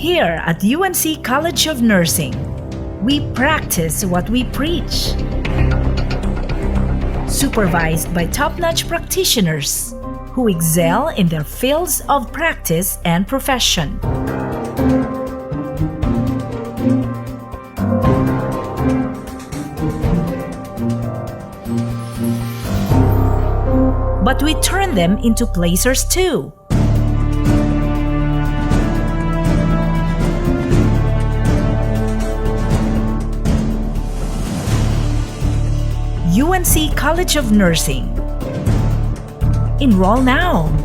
Here at UNC College of Nursing, we practice what we preach. Supervised by top-notch practitioners who excel in their fields of practice and profession. But we turn them into placers too. UNC College of Nursing. Enroll now!